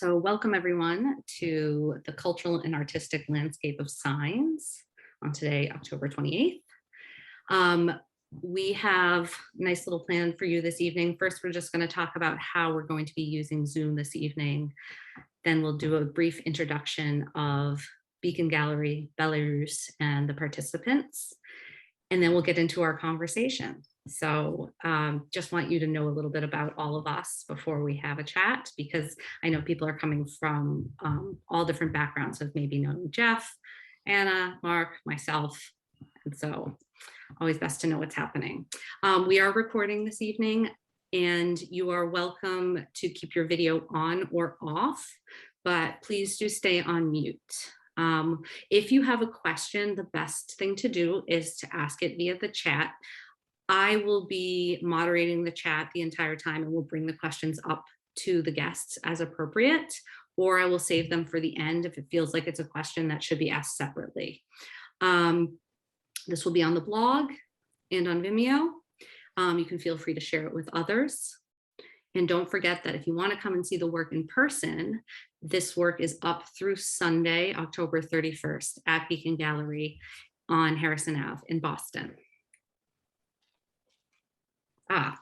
So welcome everyone to the Cultural and Artistic Landscape of Signs on today, October 28th. We have a nice little plan for you this evening. First, we're just going to talk about how we're going to be using Zoom this evening. Then we'll do a brief introduction of Beacon Gallery, Belarus, and the participants. And then we'll get into our conversation. So just want you to know a little bit about all of us before we have a chat, because I know people are coming from all different backgrounds of maybe knowing Geoff, Anna, Mark, myself. And so always best to know what's happening. We are recording this evening, and you are welcome to keep your video on or off, but please do stay on mute. If you have a question, the best thing to do is to ask it via the chat. I will be moderating the chat the entire time and will bring the questions up to the guests as appropriate, or I will save them for the end if it feels like it's a question that should be asked separately. This will be on the blog and on Vimeo. You can feel free to share it with others. And don't forget that if you want to come and see the work in person, this work is up through Sunday, October 31st at Beacon Gallery on Harrison Ave in Boston.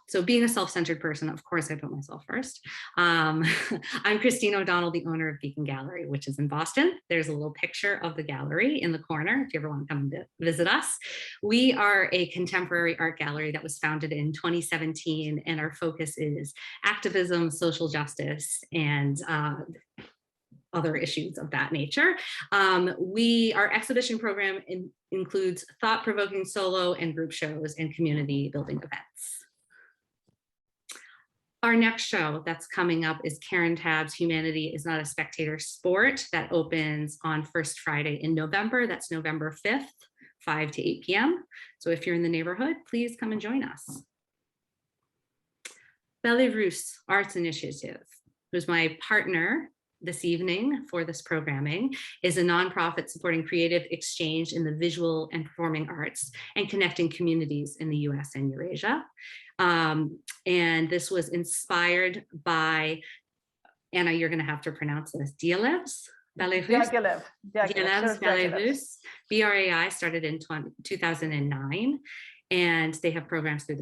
So being a self-centered person, of course I put myself first. I'm Christine O'Donnell, the owner of Beacon Gallery, which is in Boston. There's a little picture of the gallery in the corner if you ever want to come visit us. We are a contemporary art gallery that was founded in 2017, and our focus is activism, social justice, and other issues of that nature. Our exhibition program includes thought-provoking solo and group shows and community building events. Our next show that's coming up is Karen Tabb's Humanity is Not a Spectator Sport, that opens on first Friday in November. That's November 5th, 5 to 8 p.m. So if you're in the neighborhood, please come and join us. Belarus Arts Initiative, who's my partner this evening for this programming, is a nonprofit supporting creative exchange in the visual and performing arts and connecting communities in the US and Eurasia. And this was inspired by, Anna, you're going to have to pronounce this, Belarus. BRAI started in 2009. And they have programs through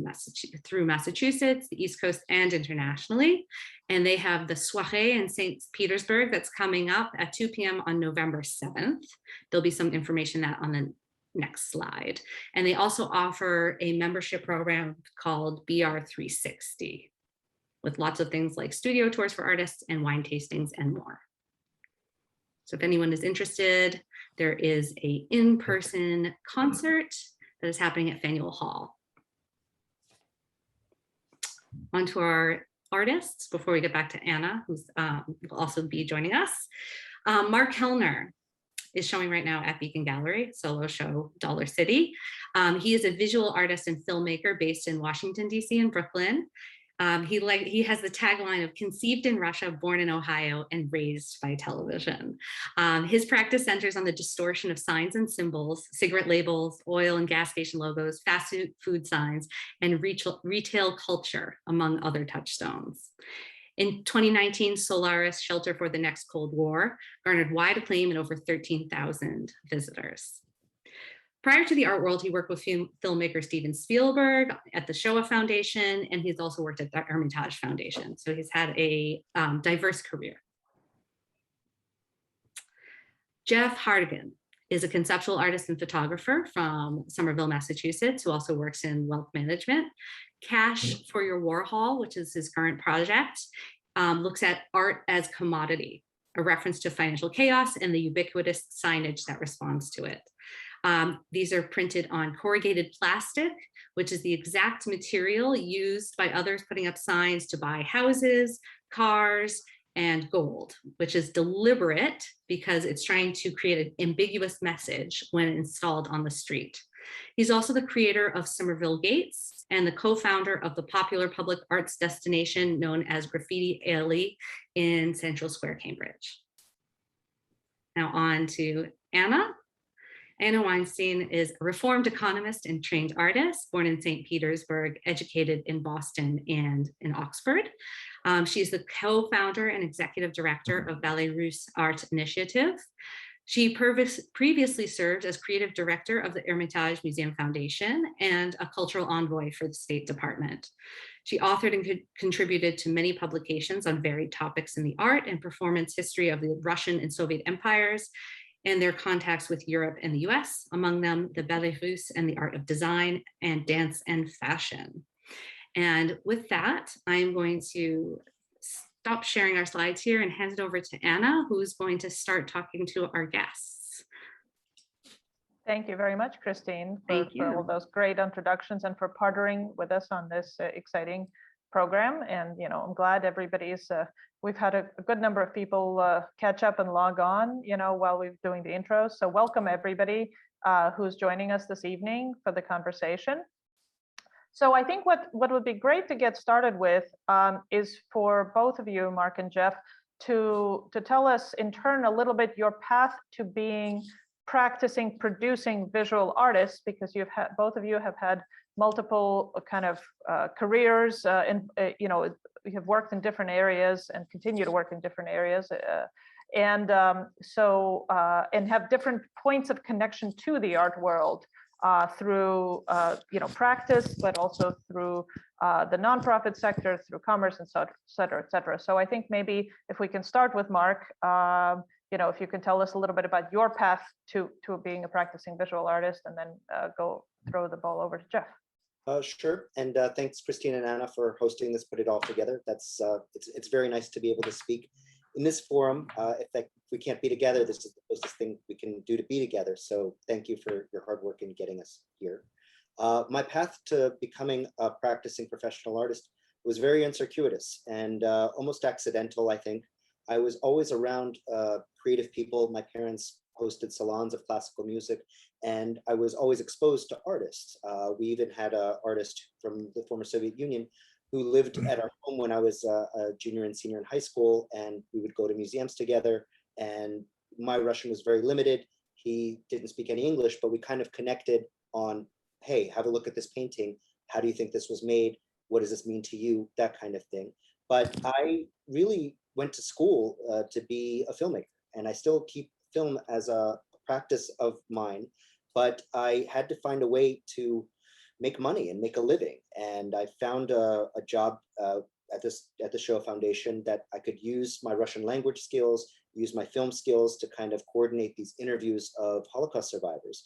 Massachusetts, the East Coast, and internationally. And they have the soirée in St. Petersburg that's coming up at 2 p.m. on November 7th. There'll be some information on the next slide. And they also offer a membership program called BR360 with lots of things like studio tours for artists and wine tastings and more. So if anyone is interested, there is an in-person concert that is happening at Faneuil Hall. On to our artists before we get back to Anna, who's will also be joining us. Mark Kelner is showing right now at Beacon Gallery, solo show, Dollar City. He is a visual artist and filmmaker based in Washington, D.C. and Brooklyn. He has the tagline of conceived in Russia, born in Ohio, and raised by television. His practice centers on the distortion of signs and symbols, cigarette labels, oil and gas station logos, fast food signs, and retail culture, among other touchstones. In 2019, Solaris, Shelter for the Next Cold War, garnered wide acclaim and over 13,000 visitors. Prior to the art world, he worked with filmmaker Steven Spielberg at the Shoah Foundation, and he's also worked at the Hermitage Foundation. So he's had a diverse career. Geoff Hardigan is a conceptual artist and photographer from Somerville, Massachusetts, who also works in wealth management. Cash for Your Warhol, which is his current project, looks at art as commodity, a reference to financial chaos and the ubiquitous signage that responds to it. These are printed on corrugated plastic, which is the exact material used by others putting up signs to buy houses, cars, and gold, which is deliberate because it's trying to create an ambiguous message when installed on the street. He's also the creator of Somerville Gates and the co-founder of the popular public arts destination known as Graffiti Alley in Central Square, Cambridge. Now on to Anna. Anna Weinstein is a reformed economist and trained artist, born in St. Petersburg, educated in Boston and in Oxford. She's the co-founder and executive director of Belarus Art Initiative. She previously served as creative director of the Hermitage Museum Foundation and a cultural envoy for the State Department. She authored and contributed to many publications on varied topics in the art and performance history of the Russian and Soviet empires and their contacts with Europe and the US, among them the Belarus and the art of design and dance and fashion. And with that, I'm going to stop sharing our slides here and hand it over to Anna, who's going to start talking to our guests. Thank you very much, Christine, Thank for you. all those great introductions and for partnering with us on this exciting program. And, I'm glad everybody's, we've had a good number of people catch up and log on, while we're doing the intro. So welcome everybody who's joining us this evening for the conversation. So I think what would be great to get started with is for both of you, Mark and Geoff, to tell us in turn a little bit your path to being practicing producing visual artists, because both of you have had multiple kind of careers and you have worked in different areas and continue to work in different areas and have different points of connection to the art world through practice, but also through the nonprofit sector, through commerce, and so et cetera, et cetera. So I think maybe if we can start with Mark, if you can tell us a little bit about your path to being a practicing visual artist, and then go throw the ball over to Geoff. Sure, and thanks Christine and Anna for hosting this, put it all together. That's it's very nice to be able to speak in this forum. If we can't be together, this is the closest thing we can do to be together. So thank you for your hard work in getting us here. My path to becoming a practicing professional artist was very uncircuitous and almost accidental, I think. I was always around creative people. My parents hosted salons of classical music, and I was always exposed to artists. We even had an artist from the former Soviet Union who lived at our home when I was a junior and senior in high school, and we would go to museums together, and my Russian was very limited. He didn't speak any English, but we kind of connected on, hey, have a look at this painting. How do you think this was made? What does this mean to you? That kind of thing. But I really went to school to be a filmmaker, and I still keep film as a practice of mine, but I had to find a way to make money and make a living. And I found a job at the Show Foundation that I could use my Russian language skills, use my film skills to kind of coordinate these interviews of Holocaust survivors.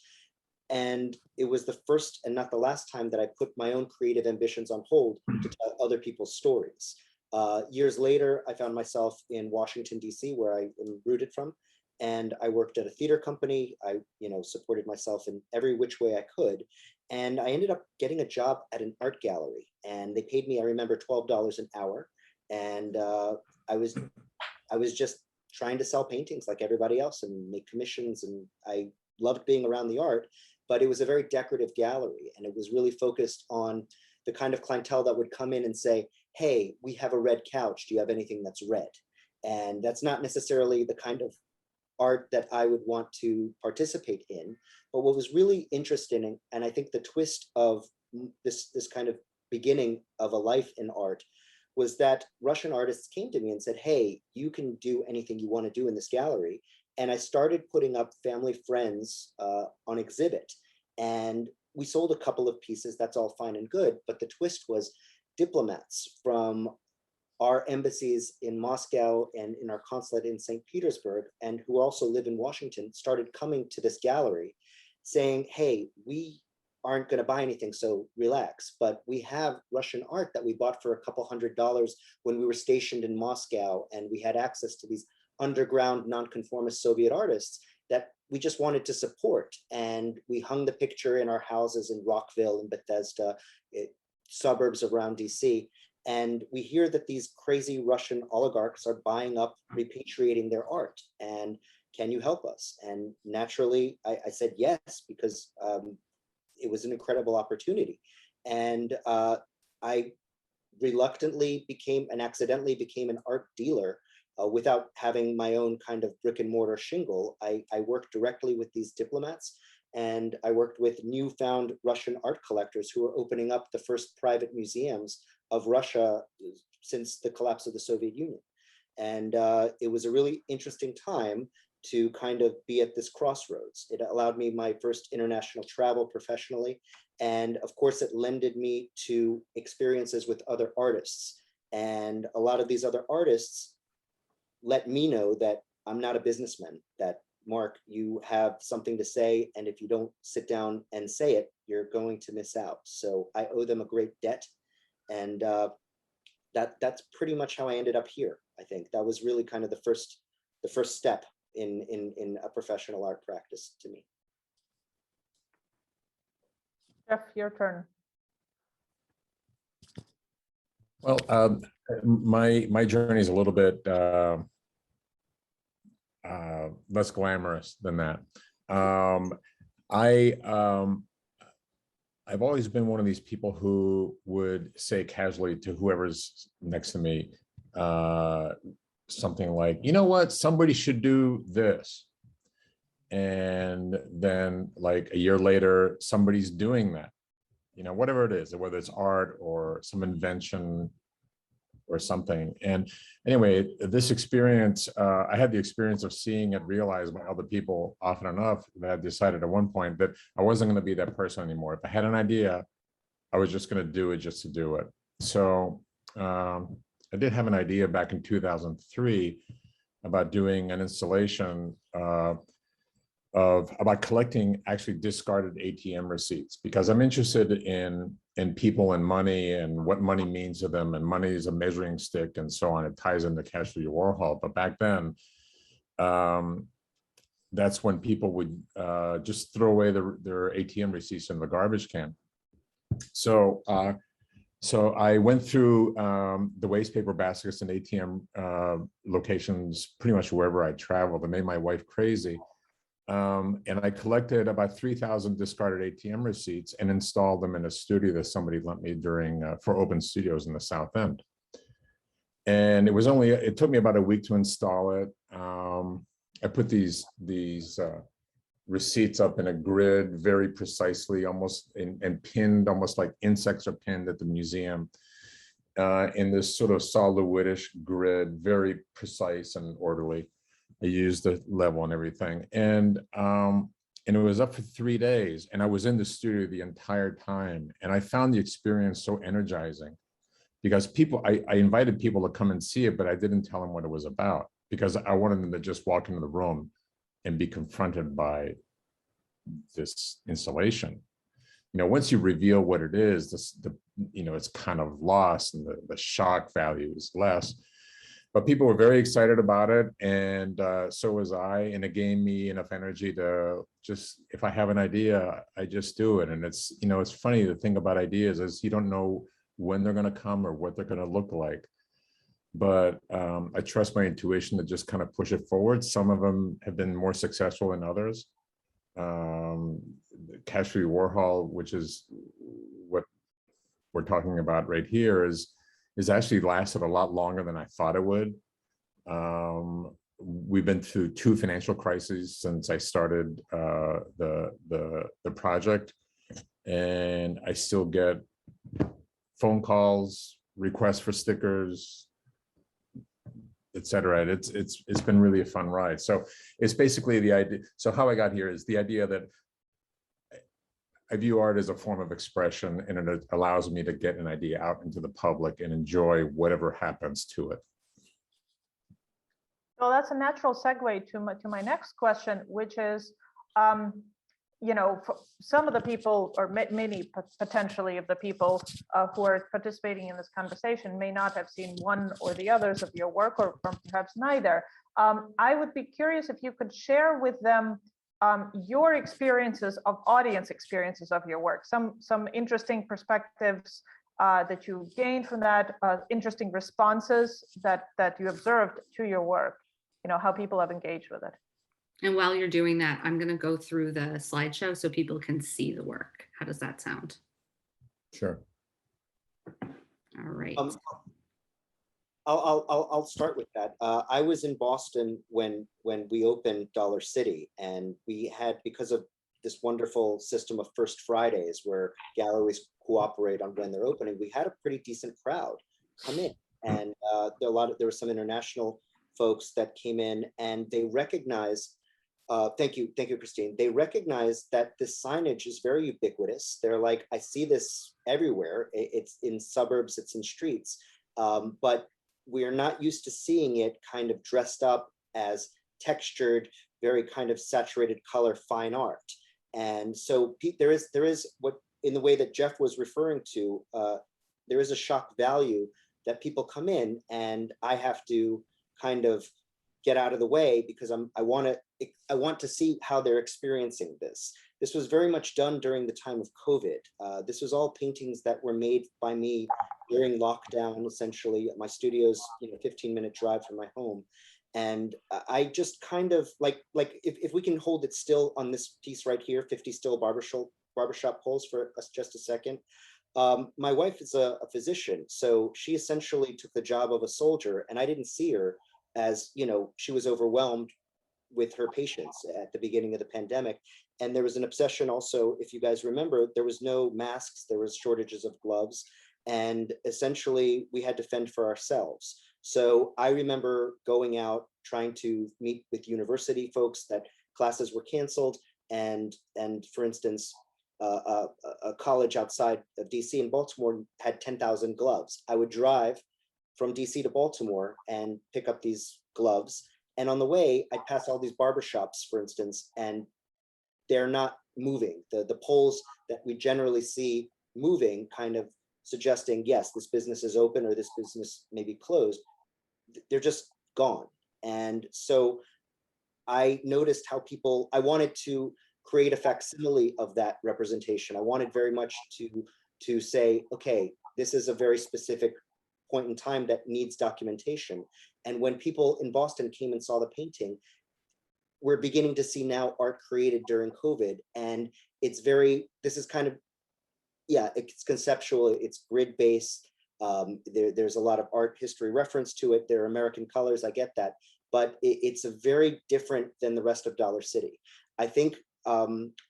And it was the first and not the last time that I put my own creative ambitions on hold to tell other people's stories. Years later, I found myself in Washington, D.C., where I am rooted from, and I worked at a theater company. I, supported myself in every which way I could, and I ended up getting a job at an art gallery, and they paid me, I remember, $12 an hour, and I was just trying to sell paintings like everybody else and make commissions, and I loved being around the art, but it was a very decorative gallery, and it was really focused on the kind of clientele that would come in and say, hey, we have a red couch. Do you have anything that's red? And that's not necessarily the kind of art that I would want to participate in. But what was really interesting, and I think the twist of this kind of beginning of a life in art, was that Russian artists came to me and said, hey, you can do anything you want to do in this gallery. And I started putting up family friends on exhibit. And we sold a couple of pieces. That's all fine and good. But the twist was diplomats from our embassies in Moscow and in our consulate in St. Petersburg, and who also live in Washington, started coming to this gallery saying, hey, we aren't going to buy anything, so relax, but we have Russian art that we bought for a couple $100 when we were stationed in Moscow, and we had access to these underground nonconformist Soviet artists that we just wanted to support. And we hung the picture in our houses in Rockville and Bethesda, suburbs around DC. And we hear that these crazy Russian oligarchs are buying up, repatriating their art. And can you help us? And naturally, I said yes, because it was an incredible opportunity. And I reluctantly became and accidentally became an art dealer without having my own kind of brick and mortar shingle. I worked directly with these diplomats, and I worked with newfound Russian art collectors who were opening up the first private museums of Russia since the collapse of the Soviet Union. And it was a really interesting time to kind of be at this crossroads. It allowed me my first international travel professionally. And of course, it lended me to experiences with other artists. And a lot of these other artists let me know that I'm not a businessman, that Mark, you have something to say, and if you don't sit down and say it, you're going to miss out. So I owe them a great debt. And that's pretty much how I ended up here. I think that was really kind of the first step in a professional art practice to me. Geoff, your turn. Well, my journey is a little bit less glamorous than that. I've always been one of these people who would say casually to whoever's next to me something like, you know what, somebody should do this. And then like a year later, somebody's doing that, you know, whatever it is, whether it's art or some invention or something. And anyway, this experience, I had the experience of seeing it realized by other people often enough that I decided at one point that I wasn't going to be that person anymore. If I had an idea, I was just going to do it just to do it. So I did have an idea back in 2003 about doing an installation about collecting actually discarded ATM receipts, because I'm interested in people and money and what money means to them, and money is a measuring stick and so on. It ties into Cashflow Warhol, but back then, that's when people would just throw away their ATM receipts in the garbage can. So I went through the waste paper baskets and ATM locations pretty much wherever I traveled. It made my wife crazy. And I collected about 3,000 discarded ATM receipts and installed them in a studio that somebody lent me for open studios in the South End. And it took me about a week to install it. I put these receipts up in a grid very precisely, almost and pinned, almost like insects are pinned at the museum, in this sort of solid-woodish grid, very precise and orderly. I used the level and everything, and it was up for 3 days, and I was in the studio the entire time, and I found the experience so energizing, because I invited people to come and see it, but I didn't tell them what it was about, because I wanted them to just walk into the room and be confronted by this installation. You know, once you reveal what it is, it's kind of lost, and the shock value is less. But people were very excited about it, and so was I, and it gave me enough energy to just, if I have an idea, I just do it. And it's, you know, it's funny, the thing about ideas is you don't know when they're going to come or what they're going to look like. But I trust my intuition to just kind of push it forward. Some of them have been more successful than others. Cashflow Warhol, which is what we're talking about right here, is actually lasted a lot longer than I thought it would. We've been through 2 financial crises since I started the project, and I still get phone calls, requests for stickers, etc. It's been really a fun ride. So it's basically the idea. So how I got here is the idea that I view art as a form of expression, and it allows me to get an idea out into the public and enjoy whatever happens to it. Well, that's a natural segue to my next question, which is, you know, for some of the people, or many potentially of the people who are participating in this conversation may not have seen one or the others of your work, or perhaps neither. I would be curious if you could share with them your experiences of audience experiences of your work, some interesting perspectives that you gained from that, interesting responses that you observed to your work, you know, how people have engaged with it. And while you're doing that, I'm going to go through the slideshow so people can see the work. How does that sound? Sure. All right. I'll start with that. I was in Boston when we opened Dollar City, and we had, because of this wonderful system of First Fridays where galleries cooperate on when they're opening, we had a pretty decent crowd come in. And there were some international folks that came in, and they recognize, thank you, Christine. They recognize that this signage is very ubiquitous. They're like, I see this everywhere. It's in suburbs, it's in streets, but we're not used to seeing it kind of dressed up as textured, very kind of saturated color, fine art. And so there is what, in the way that Geoff was referring to, there is a shock value that people come in and I have to kind of get out of the way because I want to see how they're experiencing this. This was very much done during the time of COVID. This was all paintings that were made by me during lockdown, essentially. My studio's 15-minute drive from my home. And I just kind of like if we can hold it still on this piece right here, 50 still barbershop poles for us just a second. My wife is a physician, so she essentially took the job of a soldier, and I didn't see her as, she was overwhelmed with her patients at the beginning of the pandemic. And there was an obsession also, if you guys remember, there was no masks, there was shortages of gloves, and essentially we had to fend for ourselves. So I remember going out, trying to meet with university folks that classes were canceled, and for instance, a college outside of DC in Baltimore had 10,000 gloves. I would drive from DC to Baltimore and pick up these gloves. And on the way, I'd pass all these barbershops, for instance, and they're not moving. The poles that we generally see moving, kind of suggesting, yes, this business is open or this business may be closed, they're just gone. And so I noticed how I wanted to create a facsimile of that representation. I wanted very much to say, okay, this is a very specific point in time that needs documentation. And when people in Boston came and saw the painting, we're beginning to see now art created during COVID. And this is kind of, yeah, it's conceptual, it's grid-based. There's a lot of art history reference to it. There are American colors, I get that. But it's a very different than the rest of Dollar City. I think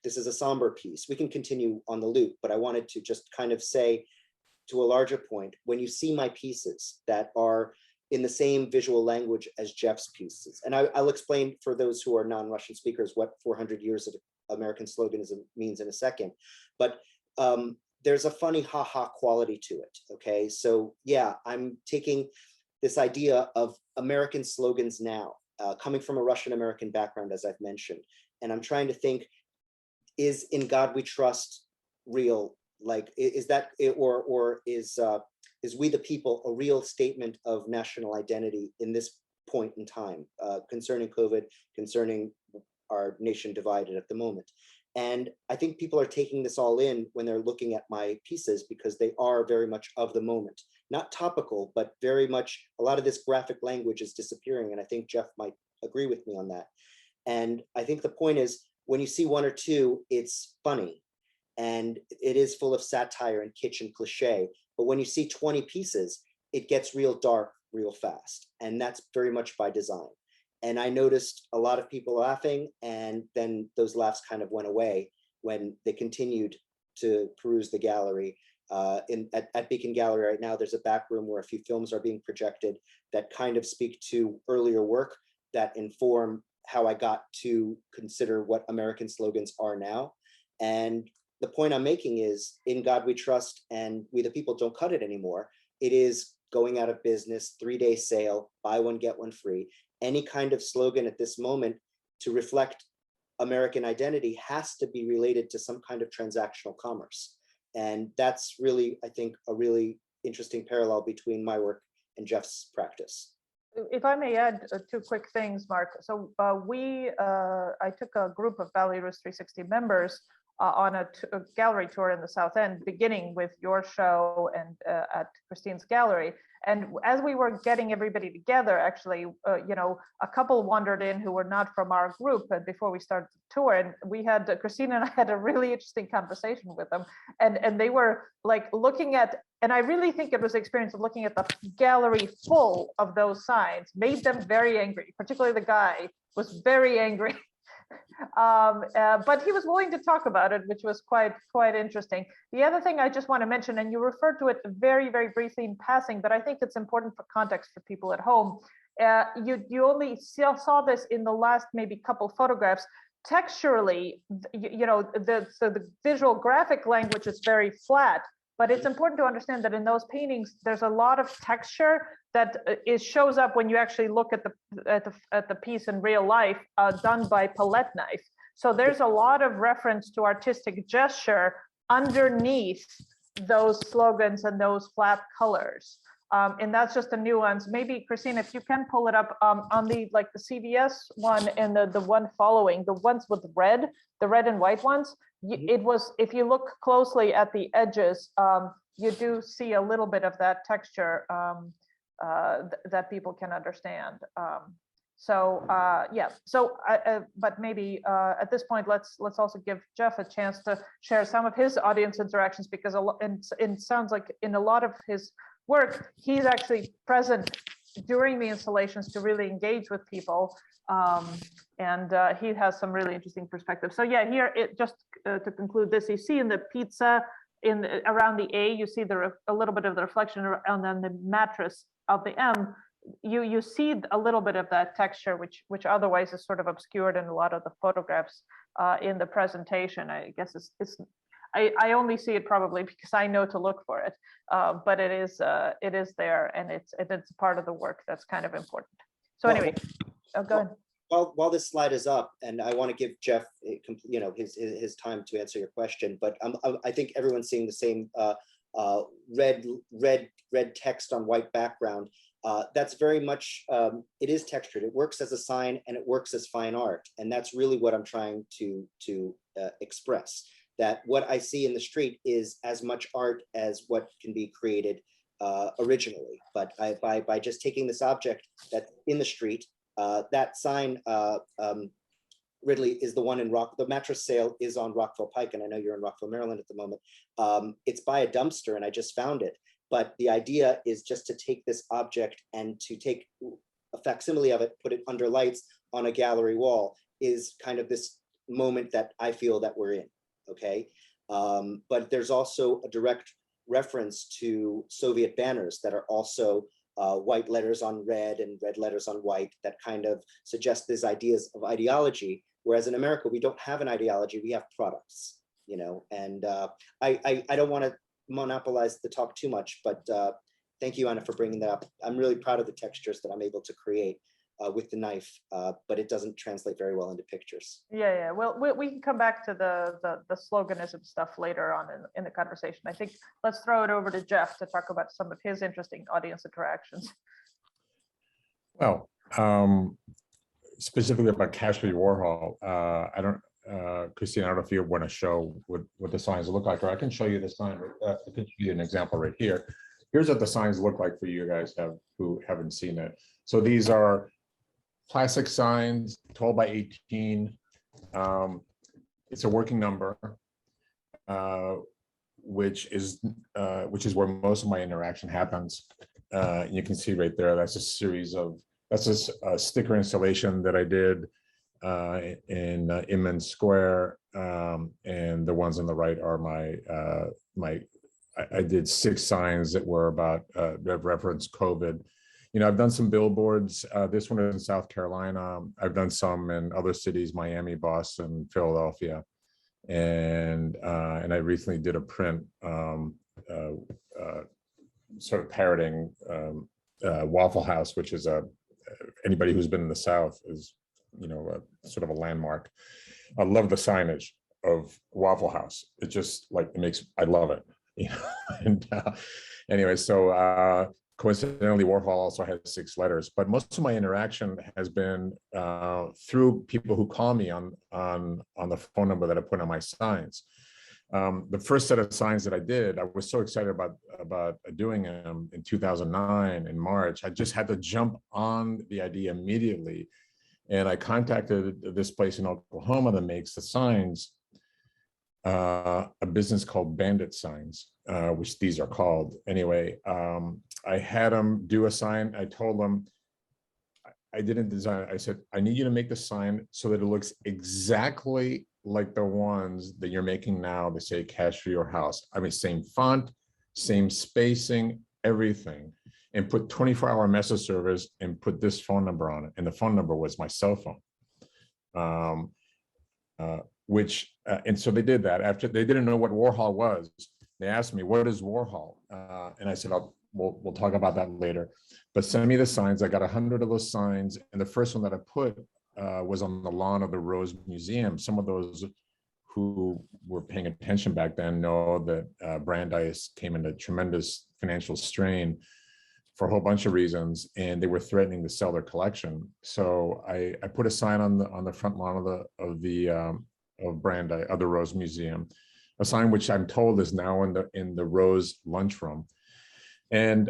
this is a somber piece. We can continue on the loop, but I wanted to just kind of say to a larger point, when you see my pieces that are in the same visual language as Geoff's pieces, and I'll explain for those who are non-Russian speakers what 400 years of American sloganism means in a second, but there's a funny ha-ha quality to it, okay? So yeah, I'm taking this idea of American slogans now, coming from a Russian-American background, as I've mentioned, and I'm trying to think, is "In God We Trust" real? Like, is that, or is "We the People" a real statement of national identity in this point in time, concerning COVID, concerning our nation divided at the moment? And I think people are taking this all in when they're looking at my pieces, because they are very much of the moment, not topical, but very much, a lot of this graphic language is disappearing. And I think Geoff might agree with me on that. And I think the point is, when you see one or two, it's funny and it is full of satire and kitsch and cliche. But when you see 20 pieces, it gets real dark real fast. And that's very much by design. And I noticed a lot of people laughing, and then those laughs kind of went away when they continued to peruse the gallery. At Beacon Gallery right now, there's a back room where a few films are being projected that kind of speak to earlier work that inform how I got to consider what American slogans are now. And the point I'm making is, "In God We Trust" and "We the People" don't cut it anymore. It is going out of business, 3-day sale, buy one, get one free. Any kind of slogan at this moment to reflect American identity has to be related to some kind of transactional commerce. And that's really, I think, a really interesting parallel between my work and Geoff's practice. If I may add two quick things, Mark. So I took a group of Belarus 360 members on a gallery tour in the South End, beginning with your show and at Christine's gallery. And as we were getting everybody together, actually, a couple wandered in who were not from our group before we started the tour. And we had, Christine and I had a really interesting conversation with them. And they were like looking at, and I really think it was the experience of looking at the gallery full of those signs made them very angry. Particularly the guy was very angry But he was willing to talk about it, which was quite interesting. The other thing I just want to mention, and you referred to it very, very briefly in passing, but I think it's important for context for people at home. You only saw this in the last maybe couple photographs. Texturally, the visual graphic language is very flat, but it's important to understand that in those paintings, there's a lot of texture that shows up when you actually look at the piece in real life, done by palette knife. So there's a lot of reference to artistic gesture underneath those slogans and those flat colors. And that's just a nuance. Maybe Christine, if you can pull it up on the CVS one and the one following, the ones with red, the red and white ones. It was, if you look closely at the edges, you do see a little bit of that texture that people can understand. Yeah. So, but maybe at this point, let's also give Geoff a chance to share some of his audience interactions, because it sounds like in a lot of his work, he's actually present during the installations to really engage with people. And he has some really interesting perspectives. So yeah, here, just to conclude this, you see in the pizza, around the A, you see a little bit of the reflection, and then the mattress of the M, you see a little bit of that texture, which otherwise is sort of obscured in a lot of the photographs in the presentation. I guess I only see it probably because I know to look for it, but it is there, and it's part of the work that's kind of important. So anyway, go ahead. While this slide is up, and I want to give Geoff, his time to answer your question, but I think everyone's seeing the same red text on white background. That's very much, it is textured. It works as a sign and it works as fine art, and that's really what I'm trying to express. That what I see in the street is as much art as what can be created originally. But by just taking this object that's in the street. That sign, Ridley, is the one in the mattress sale is on Rockville Pike, and I know you're in Rockville, Maryland at the moment. It's by a dumpster, and I just found it. But the idea is just to take this object and to take a facsimile of it, put it under lights on a gallery wall, is kind of this moment that I feel that we're in, okay? But there's also a direct reference to Soviet banners that are also white letters on red and red letters on white, that kind of suggest these ideas of ideology, whereas in America we don't have an ideology, we have products, and I don't want to monopolize the talk too much, but thank you, Anna, for bringing that up. I'm really proud of the textures that I'm able to create with the knife, but it doesn't translate very well into pictures. Yeah. Well, we can come back to the sloganism stuff later on in the conversation. I think let's throw it over to Geoff to talk about some of his interesting audience interactions. Well, specifically about Cassidy Warhol, Christine, I don't know if you want to show what the signs look like, or I can show you the sign. I can show you an example right here. Here's what the signs look like for you guys who haven't seen it. So these are plastic signs, 12 by 18. It's a working number, which is where most of my interaction happens. You can see right there, that's a sticker installation that I did in Inman Square, and the ones on the right are I did 6 signs that were about that reference COVID. I've done some billboards. This one is in South Carolina. I've done some in other cities, Miami, Boston, Philadelphia, and I recently did a print sort of parroting Waffle House, which is anybody who's been in the South is sort of a landmark. I love the signage of Waffle House. It just I love it. And anyway, so coincidentally, Warhol also has 6 letters, but most of my interaction has been through people who call me on the phone number that I put on my signs. The first set of signs that I did, I was so excited about doing them in 2009 in March. I just had to jump on the idea immediately, and I contacted this place in Oklahoma that makes the signs. A business called Bandit Signs, which these are called. Anyway, I had them do a sign. I told them, I didn't design it. I said, I need you to make the sign so that it looks exactly like the ones that you're making now that say cash for your house. I mean, same font, same spacing, everything. And put 24-hour message service and put this phone number on it. And the phone number was my cell phone. And so they did that. After they didn't know what Warhol was, they asked me, what is Warhol? And I said, we'll talk about that later. But send me the signs. I got 100 of those signs. And the first one that I put was on the lawn of the Rose Museum. Some of those who were paying attention back then know that Brandeis came into tremendous financial strain for a whole bunch of reasons, and they were threatening to sell their collection. So I put a sign on the front lawn of Brandeis, of the Rose Museum, a sign which I'm told is now in the Rose lunchroom. And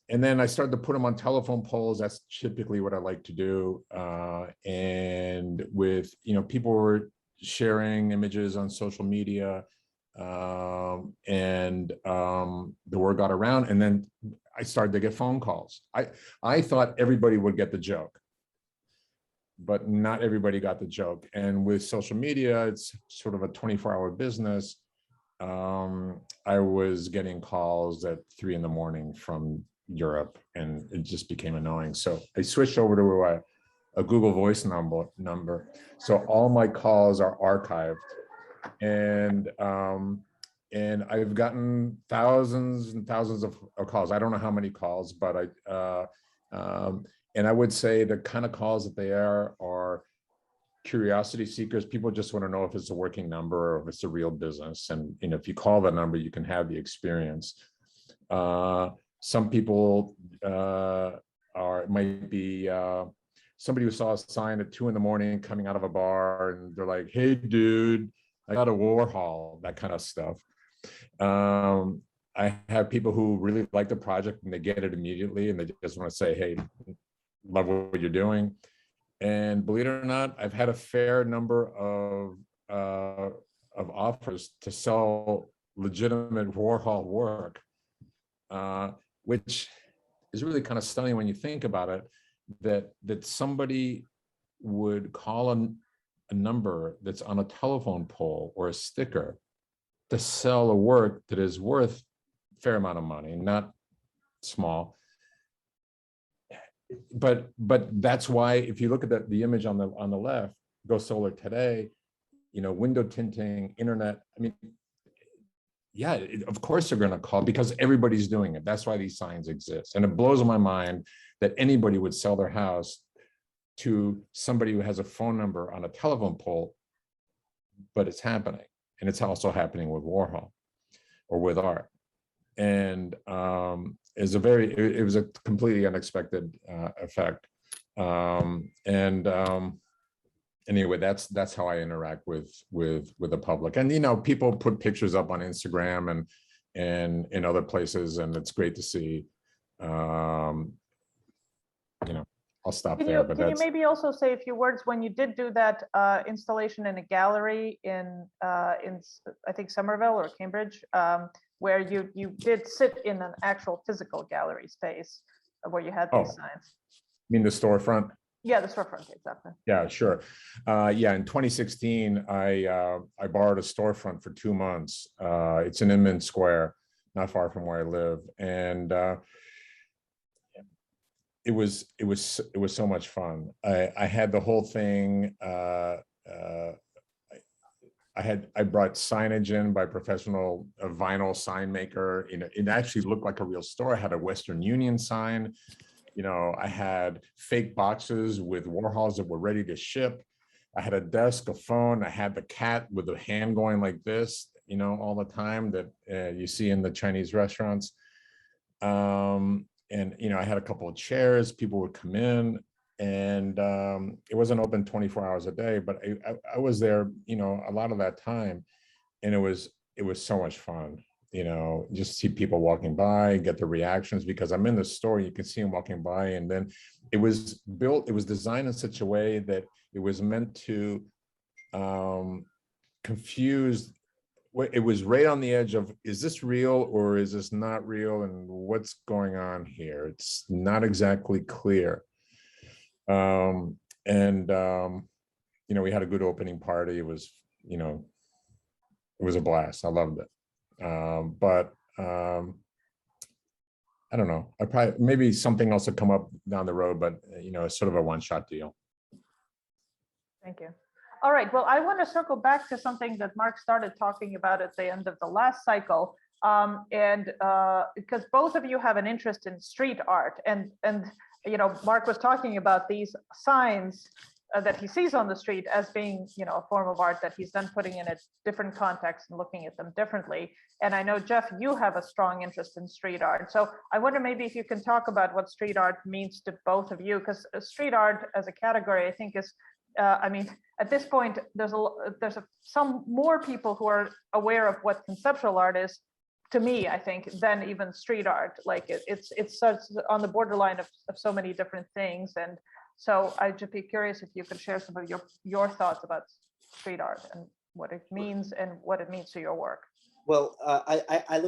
then I started to put them on telephone poles. That's typically what I like to do. And with, people were sharing images on social media, and the word got around, and then I started to get phone calls. I thought everybody would get the joke, but not everybody got the joke. And with social media, it's sort of a 24-hour business. I was getting calls at 3 a.m. from Europe, and it just became annoying. So I switched over to a Google Voice number. So all my calls are archived, and I've gotten thousands and thousands of calls. I don't know how many calls, but and I would say the kind of calls that they are curiosity seekers. People just want to know if it's a working number or if it's a real business. And if you call that number, you can have the experience. Some people might be somebody who saw a sign at 2 a.m. coming out of a bar, and they're like, "Hey, dude, I got a Warhol," that kind of stuff. I have people who really like the project and they get it immediately, and they just want to say, "Hey, love what you're doing." And believe it or not, I've had a fair number of offers to sell legitimate Warhol work, which is really kind of stunning when you think about it, that somebody would call a number that's on a telephone pole or a sticker to sell a work that is worth a fair amount of money, not small. But that's why, if you look at the image on the left, Go Solar Today, window tinting, internet. I mean, yeah, of course they're going to call, because everybody's doing it. That's why these signs exist. And it blows my mind that anybody would sell their house to somebody who has a phone number on a telephone pole, but it's happening. And it's also happening with Warhol or with art. And it was a completely unexpected effect. Anyway, that's how I interact with the public. And people put pictures up on Instagram and in other places, and it's great to see. I'll stop there. But can you maybe also say a few words when you did do that installation in a gallery in I think Somerville or Cambridge, where you did sit in an actual physical gallery space where you had these signs? You mean the storefront? Yeah, the storefront, exactly. Yeah, sure. In 2016, I borrowed a storefront for 2 months. It's in Inman Square, not far from where I live, and it was so much fun. I had the whole thing. I brought signage in by professional vinyl sign maker. It actually looked like a real store. I had a Western Union sign. I had fake boxes with Warhols that were ready to ship. I had a desk, a phone. I had the cat with the hand going like this, all the time that you see in the Chinese restaurants. And I had a couple of chairs. People would come in, and it wasn't open 24 hours a day, but I was there, a lot of that time, and it was so much fun. Just see people walking by, get the reactions, because I'm in the store, you can see them walking by. And then it was designed in such a way that it was meant to confuse. It was right on the edge of, is this real or is this not real? And what's going on here? It's not exactly clear. And you know, we had a good opening party. It was, you know, it was a blast. I loved it. But I don't know. I probably maybe something else would come up down the road, but you know, it's sort of a one-shot deal. Thank you. All right. Well, I want to circle back to something that Mark started talking about at the end of the last cycle, because both of you have an interest in street art, and you know, Mark was talking about these signs that he sees on the street as being, you know, a form of art that he's then putting in a different context and looking at them differently. And I know, Geoff, you have a strong interest in street art. So I wonder maybe if you can talk about what street art means to both of you, because street art as a category, I think is, I mean, at this point, there's some more people who are aware of what conceptual art is, to me, I think, than even street art. Like it's such on the borderline of so many different things. And so I'd just be curious if you could share some of your thoughts about street art and what it means and what it means to your work. Well, I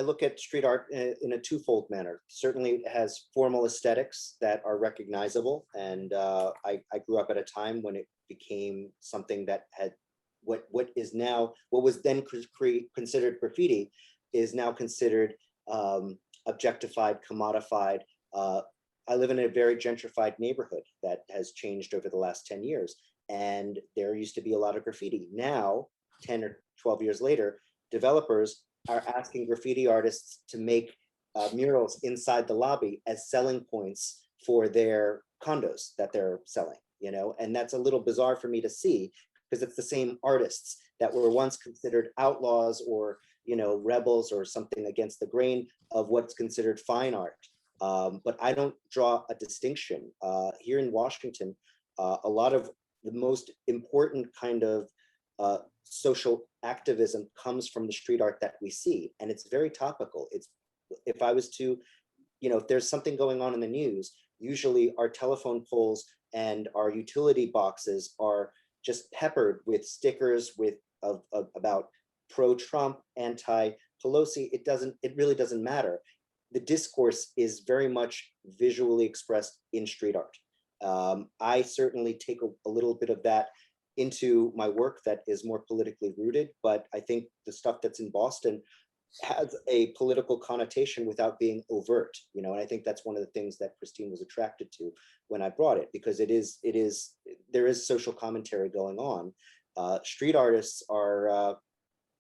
look at street art in a twofold manner. Certainly, it has formal aesthetics that are recognizable, and I grew up at a time when it became something that had what was then considered graffiti is now considered objectified, commodified. I live in a very gentrified neighborhood that has changed over the last 10 years. And there used to be a lot of graffiti. Now, 10 or 12 years later, developers are asking graffiti artists to make murals inside the lobby as selling points for their condos that they're selling, you know, and that's a little bizarre for me to see, because it's the same artists that were once considered outlaws or, you know, rebels or something against the grain of what's considered fine art. But I don't draw a distinction. Here in Washington, a lot of the most important kind of social activism comes from the street art that we see, and it's very topical. It's, if I was to, you know, if there's something going on in the news, usually our telephone poles and our utility boxes are just peppered with stickers about pro-Trump, anti-Pelosi. It really doesn't matter. The discourse is very much visually expressed in street art. I certainly take a little bit of that into my work that is more politically rooted, but I think the stuff that's in Boston has a political connotation without being overt, you know, and I think that's one of the things that Christine was attracted to when I brought it, because there is social commentary going on. Street artists are,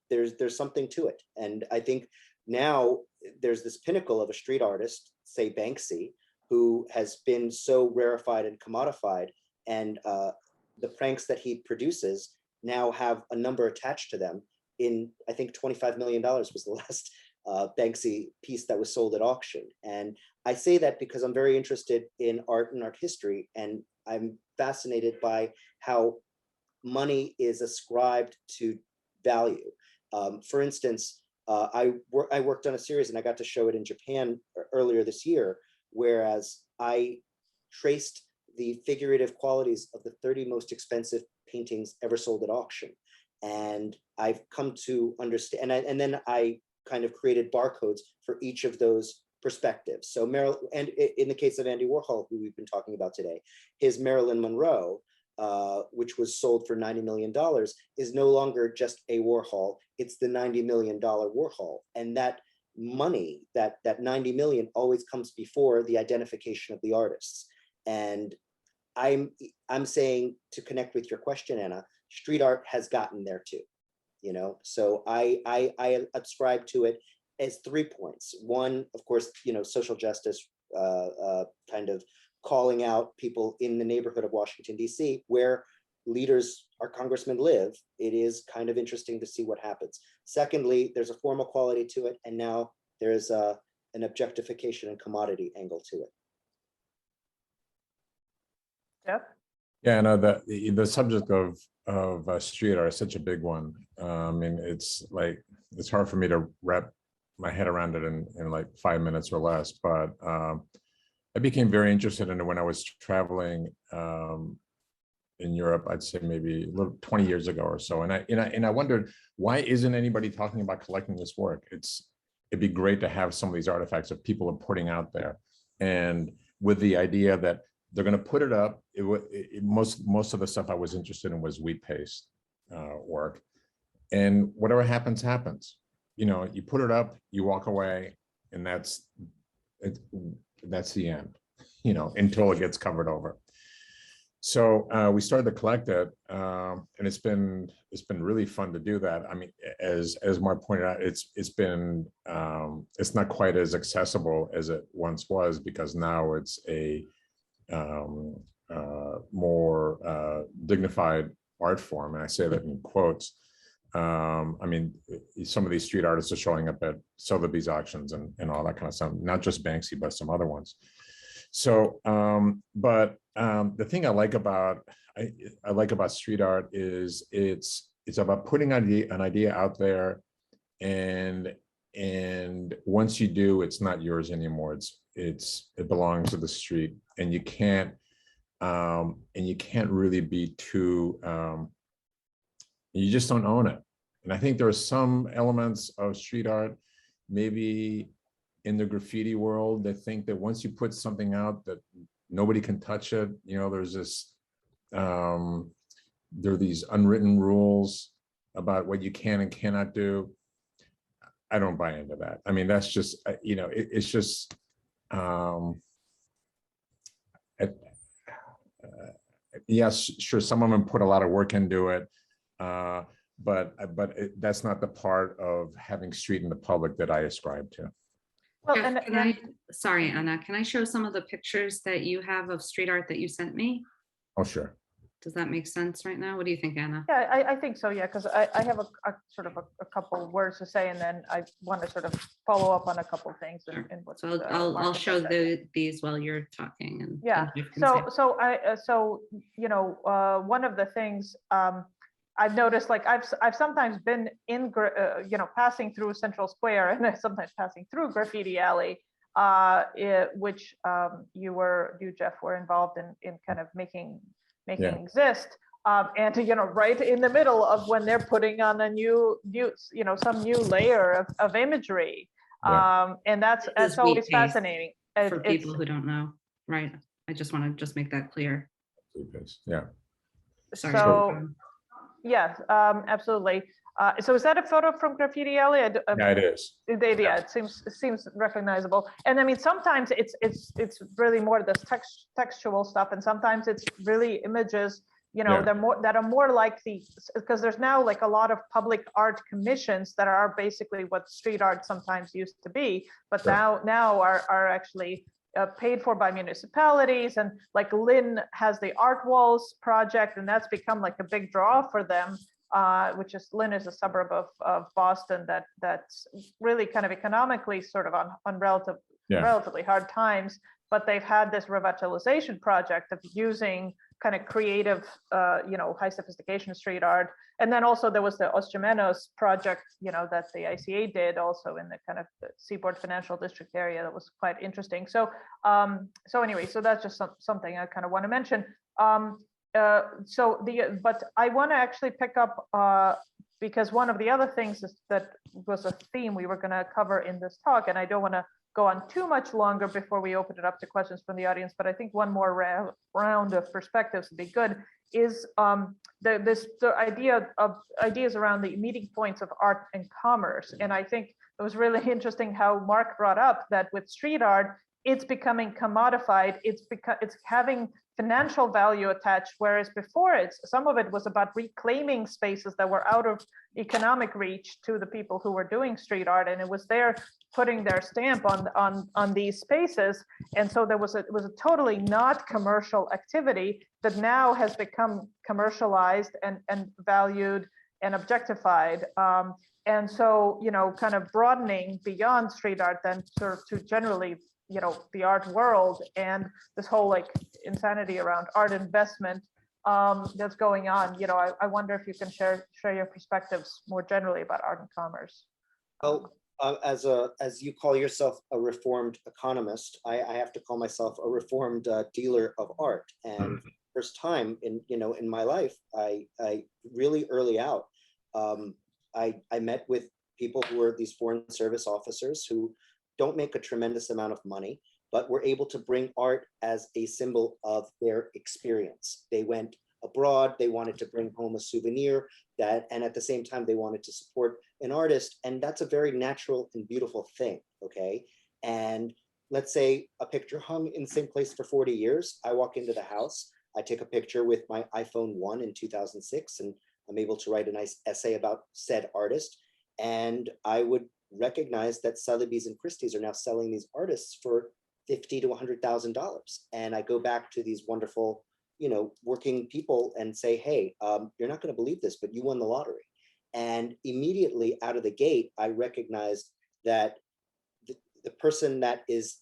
there's something to it. And I think now there's this pinnacle of a street artist, say Banksy, who has been so rarefied and commodified, and the pranks that he produces now have a number attached to them. In, I think $25 million was the last Banksy piece that was sold at auction. And I say that because I'm very interested in art and art history, and I'm fascinated by how money is ascribed to value. For instance, I worked on a series and I got to show it in Japan earlier this year, whereas I traced the figurative qualities of the 30 most expensive paintings ever sold at auction. And I've come to understand, and then I kind of created barcodes for each of those perspectives. So and in the case of Andy Warhol, who we've been talking about today, his Marilyn Monroe, which was sold for $90 million, is no longer just a Warhol, it's the $90 million Warhol. And that money, that 90 million always comes before the identification of the artists. And I'm saying, to connect with your question, Anna, street art has gotten there too, you know? So I ascribe to it as 3 points. One, of course, you know, social justice, kind of calling out people in the neighborhood of Washington, D.C., where leaders, our congressmen, live. It is kind of interesting to see what happens. Secondly, there's a formal quality to it, and now there's an objectification and commodity angle to it. Geoff? Yeah, no, the subject of street art is such a big one. I mean, it's like, it's hard for me to wrap my head around it in like 5 minutes or less, but I became very interested in it when I was traveling in Europe, I'd say maybe 20 years ago or so. And I wondered, why isn't anybody talking about collecting this work? It'd be great to have some of these artifacts that people are putting out there. And with the idea that They're going to put it up. Most of the stuff I was interested in was wheat paste work, and whatever happens, happens. You know, you put it up, you walk away, and that's the end. You know, until it gets covered over. So we started to collect it, and it's been really fun to do that. I mean, as Mark pointed out, it's not quite as accessible as it once was, because now it's a more dignified art form, and I say that in quotes. I mean, some of these street artists are showing up at Sotheby's auctions and all that kind of stuff, not just Banksy, but some other ones. So, but the thing I like about street art is it's about putting an idea out there, and once you do, it's not yours anymore. It belongs to the street, and you can't really be too. You just don't own it. And I think there are some elements of street art, maybe in the graffiti world, that think that once you put something out that nobody can touch it, you know, there's this, there are these unwritten rules about what you can and cannot do. I don't buy into that. I mean, that's just, you know, it's just, yes, sure, some of them put a lot of work into it, but that's not the part of having street in the public that I ascribe to. Well, Jeff, sorry, Anna, can I show some of the pictures that you have of street art that you sent me? Oh, sure. Does that make sense right now? What do you think, Anna? yeah, I think so, yeah, because I have a sort of a couple words to say, and then I want to sort of follow up on a couple things. Sure. And what So I'll show these while you're talking. And yeah. and you can say. So you know, one of the things I've noticed, like I've sometimes been in you know, passing through Central Square, and sometimes passing through Graffiti Alley, which you, Geoff, were involved in kind of making exist. And you know, right in the middle of when they're putting on a new you know, some new layer of imagery. And that's always fascinating. For people who don't know, right? I just want to make that clear. Yeah. Sorry. So, yeah, absolutely. So is that a photo from Graffiti Alley? Yeah, it is. Yeah, it seems recognizable. And I mean, sometimes it's really more this textual stuff, and sometimes it's really images, you know, that are more like because there's now like a lot of public art commissions that are basically what street art sometimes used to be, but now are actually paid for by municipalities. And like Lynn has the Art Walls project, and that's become like a big draw for them, which is, Lynn is a suburb of Boston that's really kind of economically sort of on relatively hard times, but they've had this revitalization project of using kind of creative, you know, high sophistication street art. And then also there was the Ostramenos project, you know, that the ICA did also in the kind of the Seaport Financial District area. That was quite interesting. So, anyway, so that's just something I kind of want to mention. But I want to actually pick up, because one of the other things that was a theme we were going to cover in this talk, and I don't want to go on too much longer before we open it up to questions from the audience, but I think one more round of perspectives would be good, is the ideas around the meeting points of art and commerce. And I think it was really interesting how Mark brought up that with street art, it's becoming commodified. It's having financial value attached, whereas before some of it was about reclaiming spaces that were out of economic reach to the people who were doing street art, and it was there putting their stamp on these spaces. And so it was a totally not commercial activity that now has become commercialized and valued and objectified. And so, you know, kind of broadening beyond street art then sort of to generally, you know, the art world, and this whole like insanity around art investment that's going on. You know, I wonder if you can share your perspectives more generally about art and commerce. Well, as you call yourself a reformed economist, I have to call myself a reformed dealer of art. And first time in my life, I really early out, I met with people who were these foreign service officers who don't make a tremendous amount of money, but were able to bring art as a symbol of their experience. They went abroad, they wanted to bring home a souvenir and at the same time, they wanted to support an artist. And that's a very natural and beautiful thing, okay? And let's say a picture hung in the same place for 40 years. I walk into the house, I take a picture with my iPhone 1 in 2006, and I'm able to write a nice essay about said artist. And I would recognize that Sotheby's and Christie's are now selling these artists for $50,000 to $100,000. And I go back to these wonderful, working people and say, hey, you're not going to believe this, but you won the lottery. And immediately out of the gate, I recognized that the person that is,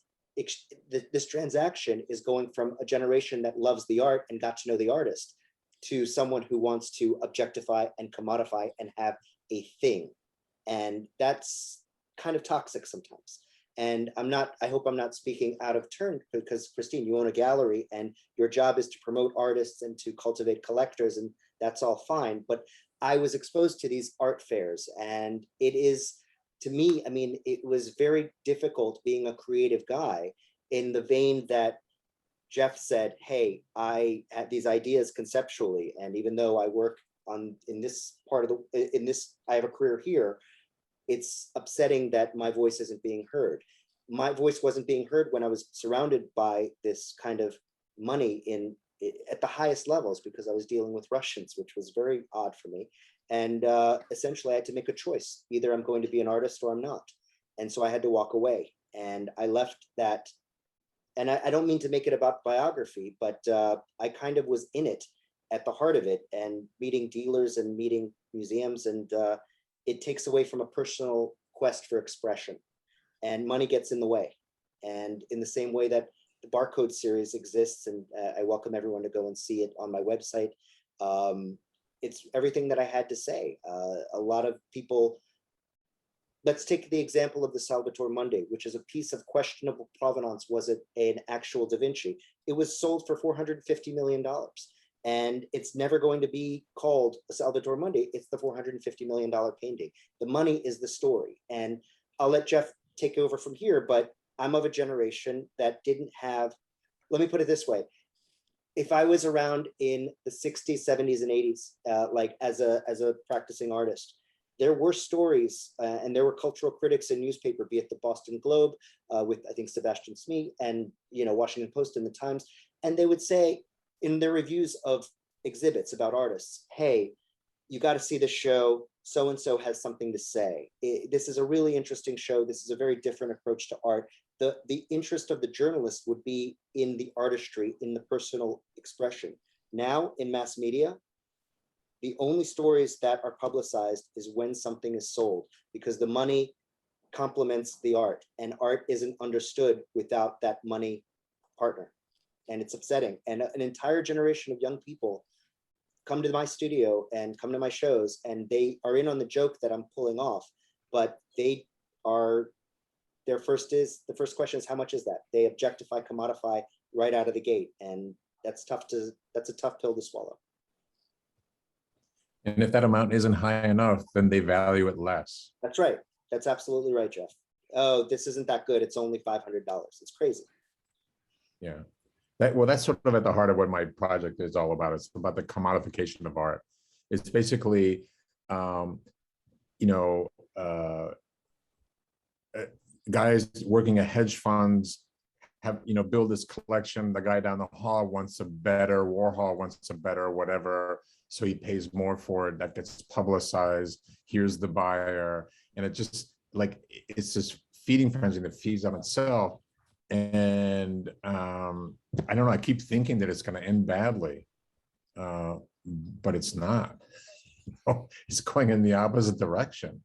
this transaction is going from a generation that loves the art and got to know the artist to someone who wants to objectify and commodify and have a thing. And that's kind of toxic sometimes. And I hope I'm not speaking out of turn, because Christine, you own a gallery and your job is to promote artists and to cultivate collectors, and that's all fine. But I was exposed to these art fairs, and it is, to me, I mean, it was very difficult being a creative guy, in the vein that Geoff said, hey, I had these ideas conceptually, and even though I work in this part of I have a career here, it's upsetting that my voice isn't being heard. My voice wasn't being heard when I was surrounded by this kind of money at the highest levels, because I was dealing with Russians, which was very odd for me. And essentially I had to make a choice. Either I'm going to be an artist or I'm not. And so I had to walk away, and I left that. And I don't mean to make it about biography, but I kind of was in it, at the heart of it, and meeting dealers and meeting museums, and it takes away from a personal quest for expression, and money gets in the way. And in the same way that the Barcode series exists, and I welcome everyone to go and see it on my website, it's everything that I had to say. A lot of people, let's take the example of the Salvator Mundi, which is a piece of questionable provenance. Was it an actual Da Vinci? It was sold for $450 million. And it's never going to be called a Salvator Mundi. It's the $450 million painting. The money is the story. And I'll let Geoff take over from here, but I'm of a generation that didn't have, let me put it this way. If I was around in the 60s, 70s, and 80s, like as a practicing artist, there were stories and there were cultural critics in newspaper, be it the Boston Globe with, I think, Sebastian Smee, and Washington Post and the Times, and they would say in their reviews of exhibits about artists, hey, you got to see this show, so-and-so has something to say. This is a really interesting show. This is a very different approach to art. The interest of the journalist would be in the artistry, in the personal expression. Now in mass media, the only stories that are publicized is when something is sold, because the money complements the art, and art isn't understood without that money partner. And it's upsetting. And an entire generation of young people come to my studio and come to my shows, and they are in on the joke that I'm pulling off, but the first question is, how much is that? They objectify, commodify right out of the gate. And that's a tough pill to swallow. And if that amount isn't high enough, then they value it less. That's right. That's absolutely right, Geoff. Oh, this isn't that good. It's only $500. It's crazy. Yeah. That's sort of at the heart of what my project is all about. It's about the commodification of art. It's basically, guys working at hedge funds have, build this collection. The guy down the hall wants a better, Warhol wants a better, whatever. So he pays more for it. That gets publicized. Here's the buyer. And it just it's this feeding frenzy that feeds on itself. And I don't know, I keep thinking that it's going to end badly, but it's not. It's going in the opposite direction.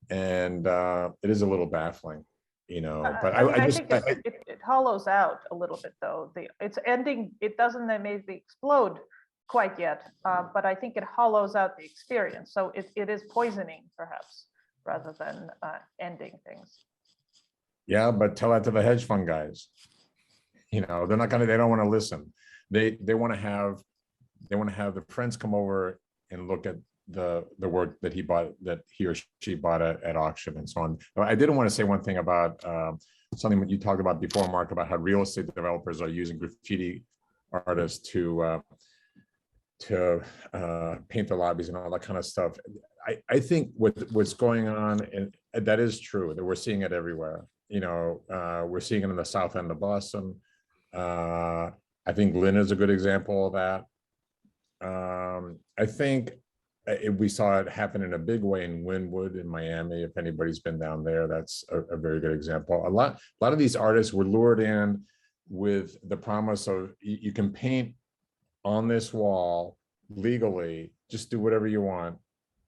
And it is a little baffling, but I think it hollows out a little bit, though. It's ending, it doesn't maybe explode quite yet, but I think it hollows out the experience. So it is poisoning, perhaps, rather than ending things. Yeah, but tell that to the hedge fund guys. They don't want to listen. They want to have the friends come over and look at the work that he or she bought at auction and so on. I didn't want to say one thing about something that you talked about before, Mark, about how real estate developers are using graffiti artists to paint their lobbies and all that kind of stuff. I think what's going on, and that is true, that we're seeing it everywhere. You know, we're seeing it in the South End of Boston. I think Lynn is a good example of that. I think we saw it happen in a big way in Wynwood in Miami. If anybody's been down there, that's a very good example. A lot of these artists were lured in with the promise of you can paint on this wall legally, just do whatever you want.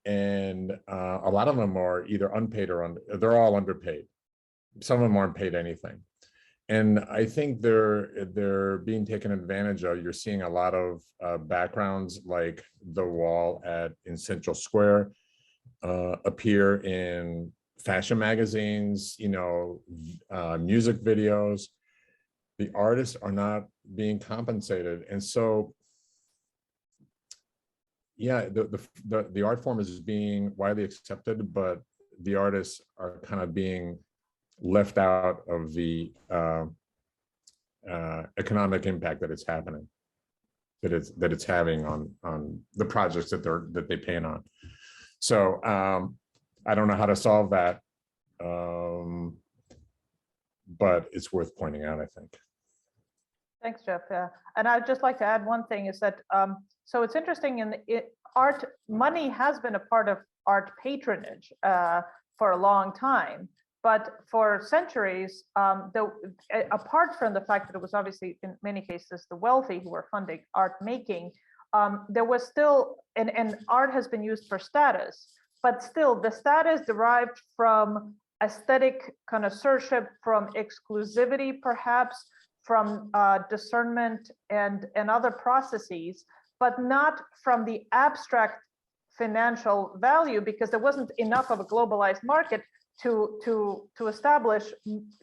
And a lot of them are either unpaid or they're all underpaid. Some of them aren't paid anything. And I think they're being taken advantage of. You're seeing a lot of backgrounds like the wall in Central Square appear in fashion magazines, you know, music videos. The artists are not being compensated. And so, yeah, the art form is being widely accepted, but the artists are kind of being left out of the economic impact that it's having on the projects that they paint on. So I don't know how to solve that, but it's worth pointing out, I think. Thanks, Geoff. Yeah, and I'd just like to add one thing is that so it's interesting art money has been a part of art patronage for a long time. But for centuries, apart from the fact that it was obviously in many cases the wealthy who were funding art making, there was still, and art has been used for status, but still the status derived from aesthetic connoisseurship, from exclusivity, perhaps from discernment and other processes, but not from the abstract financial value, because there wasn't enough of a globalized market to establish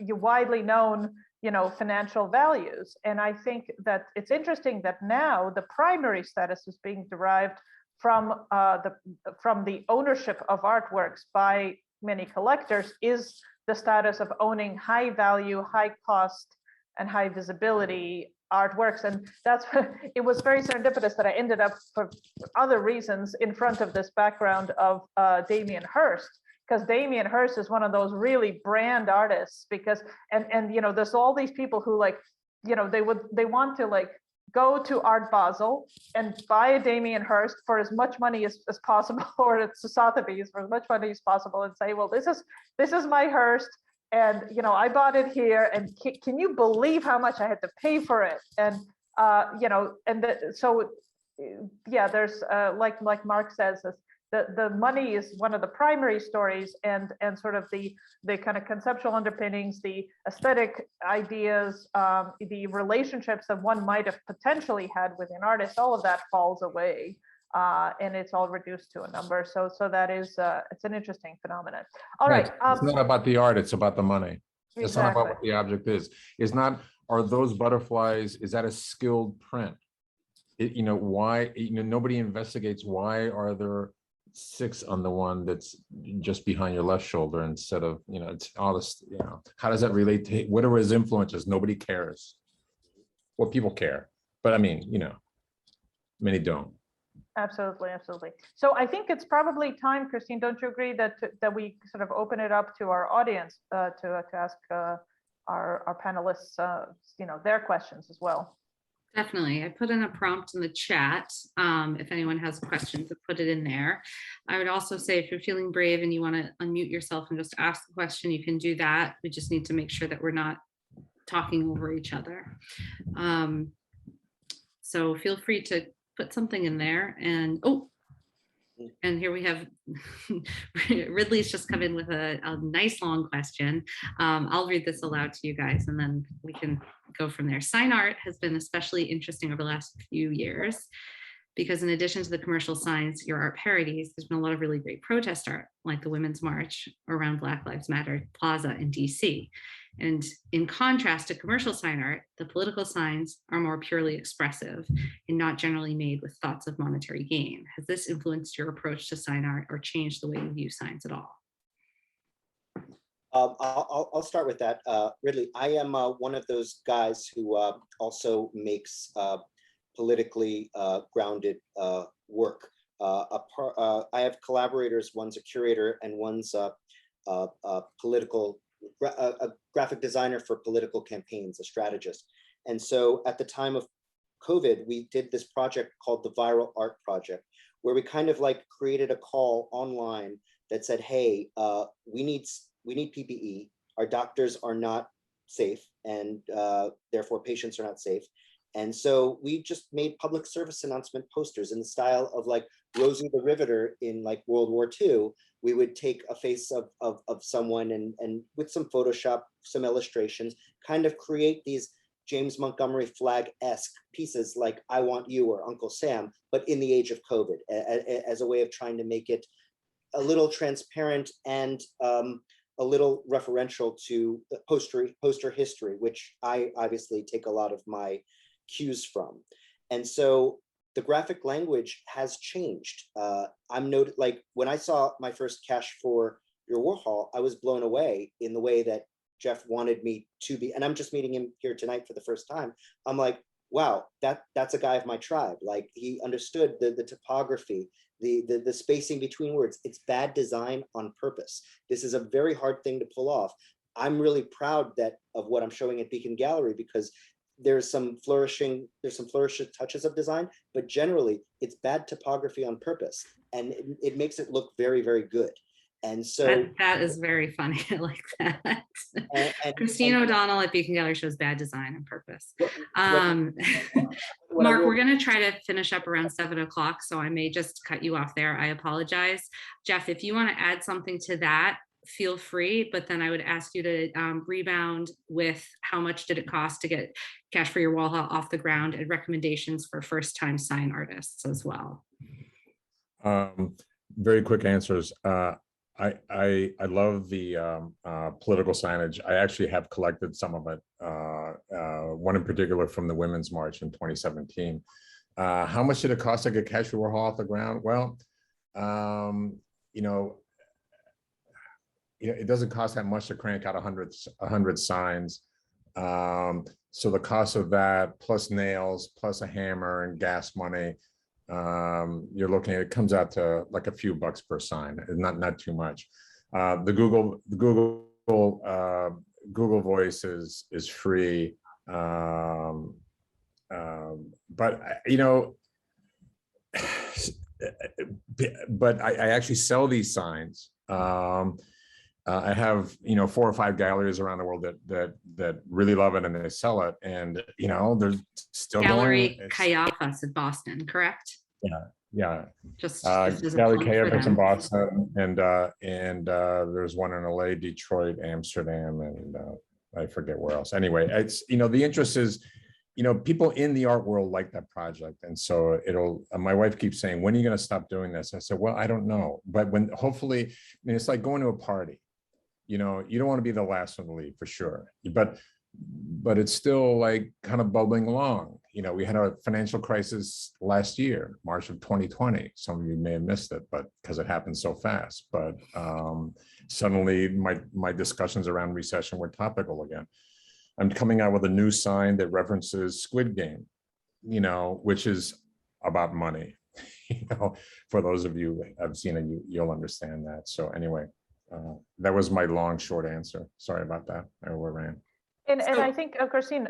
widely known, you know, financial values. And I think that it's interesting that now the primary status is being derived from the ownership of artworks by many collectors is the status of owning high value, high cost, and high visibility artworks. And that's it was very serendipitous that I ended up, for other reasons, in front of this background of Damien Hirst, because Damien Hirst is one of those really brand artists, because and you know, there's all these people who, like, you know, they want to like go to Art Basel and buy a Damien Hirst for as much money as possible, or at Sotheby's for as much money as possible, and say, well, this is my Hirst, and you know, I bought it here, and can you believe how much I had to pay for it? And you know, and so yeah, there's like Mark says, the money is one of the primary stories, and sort of the kind of conceptual underpinnings, the aesthetic ideas, the relationships that one might have potentially had with an artist, all of that falls away, and it's all reduced to a number. So that is it's an interesting phenomenon. All right. It's not about the art, it's about the money. It's Exactly. not about what the object is. It's not, are those butterflies, is that a skilled print? You know, why, you know, nobody investigates why are there 6 on the one that's just behind your left shoulder instead of, you know, it's all this, you know, how does that relate to, what are his influences? Nobody cares. Well, people care, but I mean, you know, many don't. Absolutely, absolutely. So I think it's probably time, Christine, don't you agree that we sort of open it up to our audience to ask our panelists, you know, their questions as well? Definitely. I put in a prompt in the chat. If anyone has questions, to put it in there. I would also say, if you're feeling brave and you want to unmute yourself and just ask the question, you can do that. We just need to make sure that we're not talking over each other. So feel free to put something in there. And and here we have Ridley's just come in with a nice long question. I'll read this aloud to you guys, and then we can go from there. Sign art has been especially interesting over the last few years, because in addition to the commercial signs, your art parodies, there's been a lot of really great protest art, like the Women's March around Black Lives Matter Plaza in DC. And in contrast to commercial sign art, the political signs are more purely expressive and not generally made with thoughts of monetary gain. Has this influenced your approach to sign art or changed the way you view signs at all? I'll start with that. Ridley, I am one of those guys who also makes politically grounded work. I have collaborators. One's a curator and one's a graphic designer for political campaigns, a strategist. And so at the time of COVID, we did this project called the Viral Art Project, where we kind of like created a call online that said, hey, we need PPE. Our doctors are not safe, and therefore patients are not safe. And so we just made public service announcement posters in the style of like Rosie the Riveter in like World War II. We would take a face of someone and with some Photoshop, some illustrations, kind of create these James Montgomery flag-esque pieces like I Want You or Uncle Sam, but in the age of COVID, as a way of trying to make it a little transparent and a little referential to the poster history, which I obviously take a lot of my cues from. And so the graphic language has changed. I'm noted, like when I saw my first cache for your Warhol, I was blown away in the way that Geoff wanted me to be, and I'm just meeting him here tonight for the first time. I'm like, wow, that's a guy of my tribe. Like he understood the topography, the spacing between words. It's bad design on purpose. This is a very hard thing to pull off. I'm really proud of what I'm showing at Beacon Gallery, because there's some flourishing touches of design, but generally it's bad topography on purpose, and it makes it look very, very good. And so that is very funny. I like that. Christine and O'Donnell at Beacon Gallery shows bad design on purpose. what Mark, we're going to try to finish up around 7 o'clock, so I may just cut you off there. I apologize. Geoff, if you want to add something to that, feel free, but then I would ask you to rebound with how much did it cost to get cache for your Warhol off the ground, and recommendations for first-time sign artists as well. Very quick answers. I love the political signage. I actually have collected some of it, one in particular from the Women's March in 2017. How much did it cost to get cache for Warhol off the ground? Well, it doesn't cost that much to crank out 100 signs. So the cost of that, plus nails, plus a hammer and gas money, you're looking at, it comes out to like a few bucks per sign, not too much. The Google Voice is free, but but I actually sell these signs. I have 4 or 5 galleries around the world that really love it, and they sell it, and they're still Gallery going. Caiaphas in Boston, correct? Yeah. Just Gallery Caiaphas in Boston, and there's one in LA, Detroit, Amsterdam, and I forget where else. Anyway, it's the interest is people in the art world like that project, and so my wife keeps saying, when are you going to stop doing this? I said, well, I don't know, but when hopefully, it's like going to a party. You don't want to be the last one to leave, for sure, but it's still like kind of bubbling along. We had a financial crisis last year, March of 2020. Some of you may have missed it, but because it happened so fast. But suddenly my discussions around recession were topical again. I'm coming out with a new sign that references Squid Game, which is about money. For those of you who have seen it, you'll understand that. So anyway, that was my long, short answer. Sorry about that. I overran. And I think, Christine,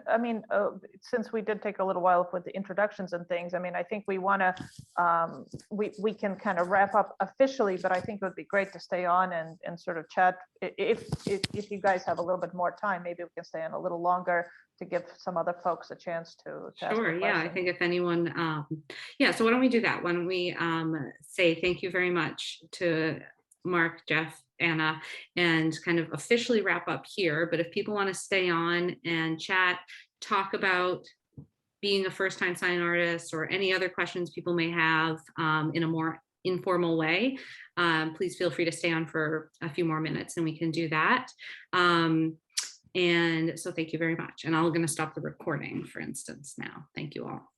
since we did take a little while with the introductions and things, I think we want to, we can kind of wrap up officially, but I think it would be great to stay on and sort of chat. If you guys have a little bit more time, maybe we can stay on a little longer to give some other folks a chance to Sure, yeah, I think if anyone, so why don't we do that? Why don't we say thank you very much to Mark, Geoff, Anna, and kind of officially wrap up here. But if people want to stay on and chat, talk about being a first-time sign artist or any other questions people may have in a more informal way, please feel free to stay on for a few more minutes and we can do that. And so thank you very much. And I'm going to stop the recording, for instance, now. Thank you all.